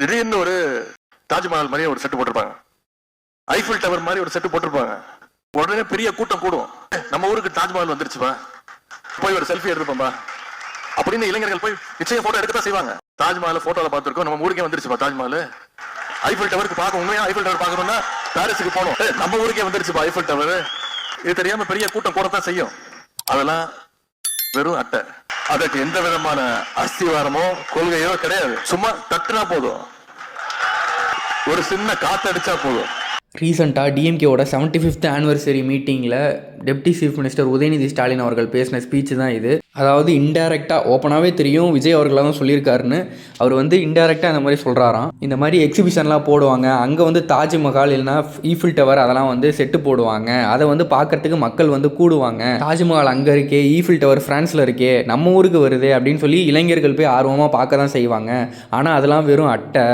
திடீர்னு ஒரு தாஜ்மஹால் மாதிரி ஒரு செட்டு போட்டிருப்பாங்க, ஐஃபில் டவர் மாதிரி ஒரு செட்டு போட்டிருப்பாங்க. உடனே பெரிய கூட்டம் கூடும். நம்ம ஊருக்கு தாஜ்மஹால் வந்துருச்சுப்பா, போய் ஒரு செல்ஃபி எடுத்துப்போம்பா அப்படின்னு இளைஞர்கள் போய் நிச்சயம் போட்டோ எடுக்கத்தான் செய்வாங்க. தாஜ்மஹால் போட்டோல பார்த்திருக்கோம், நம்ம ஊருக்கே வந்துருச்சுப்பா தாஜ்மஹால். ஐஃபில் டவருக்கு பார்க்க, உண்மையா ஐஃபில் டவர் பார்க்கணும்னா பாரிஸுக்கு போகணும், நம்ம ஊருக்கே வந்துருச்சுப்பா ஐஃபில் டவர். இது தெரியாம பெரிய கூட்டம் கூடத்தான் செய்யும். அதெல்லாம் வெறும் அட்டை. அதுக்கு எந்த விதமான அஸ்திவாரமோ கொள்கையோ கிடையாது. சும்மா தட்டுனா போதும், ஒரு சின்ன காத்தடிச்சா போதும். ரீசெண்டாக டிஎம்கேவோட 75th ஆனிவர்சரி மீட்டிங்கில் deputy chief minister Udhayanidhi Stalin அவர்கள் பேசின ஸ்பீச் தான் இது. அதாவது இன்டைரக்டாக, ஓப்பனாகவே தெரியும் விஜய் அவர்களாக தான் சொல்லியிருக்காருன்னு, அவர் வந்து இன்டைரக்டாக இந்த மாதிரி சொல்கிறாராம். இந்த மாதிரி எக்ஸிபிஷன்லாம் போடுவாங்க, அங்கே வந்து தாஜ்மஹால் இல்லைனா ஈஃபில் டவர் அதெல்லாம் வந்து செட்டு போடுவாங்க, அதை வந்து பார்க்கறதுக்கு மக்கள் வந்து கூடுவாங்க. தாஜ்மஹால் அங்கே இருக்கே, ஈஃபில் டவர் ஃப்ரான்ஸில் இருக்கே, நம்ம ஊருக்கு வருது அப்படின்னு சொல்லி இளைஞர்கள் போய் ஆர்வமாக பார்க்க தான் செய்வாங்க. ஆனால் அதெல்லாம் வெறும் அட்டை,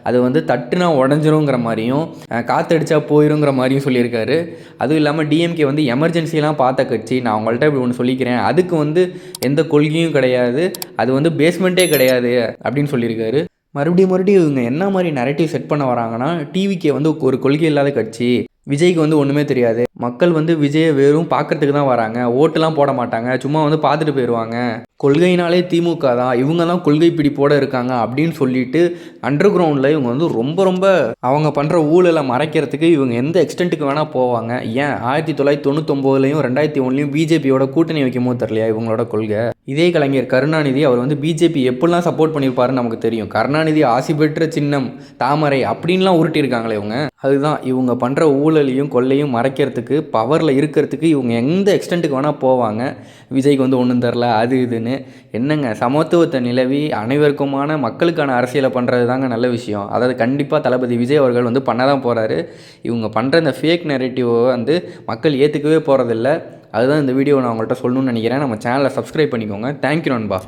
அது வந்து தட்டுனா உடஞ்சிருங்கிற மாதிரியும் காற்றடிச்சா போயிருங்கிற மாதிரியும் சொல்லியிருக்காரு. அதுவும் இல்லாமல் டிஎம்கே வந்து எமர்ஜென்சிலாம் பார்த்த கட்சி, நான் அவங்கள்ட்ட இப்படி ஒன்று சொல்லிக்கிறேன், அதுக்கு வந்து எந்த கொள்கையும் கிடையாது, அது வந்து பேஸ்மெண்ட்டே கிடையாது அப்படின்னு சொல்லியிருக்காரு. மறுபடியும் இவங்க என்ன மாதிரி நரேட்டிவ் செட் பண்ண வராங்கன்னா, டிவிக்கே வந்து ஒரு கொள்கை இல்லாத கட்சி, விஜய்க்கு வந்து ஒன்றுமே தெரியாது, மக்கள் வந்து விஜயை வெறும் பார்க்கறதுக்கு தான் வராங்க, ஓட்டுலாம் போட மாட்டாங்க, சும்மா வந்து பார்த்துட்டு போயிடுவாங்க, கொள்கையினாலே திமுக தான், இவங்க தான் கொள்கை பிடிப்போடு இருக்காங்க அப்படின்னு சொல்லிட்டு அண்டர் கிரவுண்டில் இவங்க வந்து ரொம்ப அவங்க பண்ணுற ஊழலை மறைக்கிறதுக்கு இவங்க எந்த எக்ஸ்டென்ட்டுக்கு வேணால் போவாங்க. ஏன் 1999லையும் 2001லையும் பிஜேபியோட கூட்டணி வைக்கும் போது தெரியலையா இவங்களோட கொள்கை? இதே கலைஞர் கருணாநிதி, அவர் வந்து பிஜேபி எப்படிலாம் சப்போர்ட் பண்ணியிருப்பாருன்னு நமக்கு தெரியும். கருணாநிதி ஆசி பெற்ற சின்னம் தாமரை அப்படின்லாம் உருட்டியிருக்காங்களே இவங்க. அதுதான் இவங்க பண்ணுற ஊழலையும் கொள்ளையும் மறைக்கிறதுக்கு, பவரில் இருக்கிறதுக்கு இவங்க எந்த எக்ஸ்டென்ட்டுக்கு வேணால் போவாங்க. விஜய்க்கு வந்து ஒன்றும் தரல அது இதுன்னு. என்னங்க, சமத்துவத்தை நிலவி அனைவருக்குமான மக்களுக்கான அரசியலை பண்ணுறது தாங்க நல்ல விஷயம். அதாவது கண்டிப்பாக தளபதி விஜய் அவர்கள் வந்து பண்ண தான் போகிறாரு. இவங்க பண்ணுற இந்த ஃபேக் நெரேட்டிவை வந்து மக்கள் ஏற்றுக்கவே போகிறதில்ல. அதுதான் இந்த வீடியோ நான் உங்கள்கிட்ட சொல்லணும்னு நினைக்கிறேன். நம்ம சேனலை சப்ஸ்கிரைப் பண்ணிக்கோங்க. தேங்க்யூ நண்பா.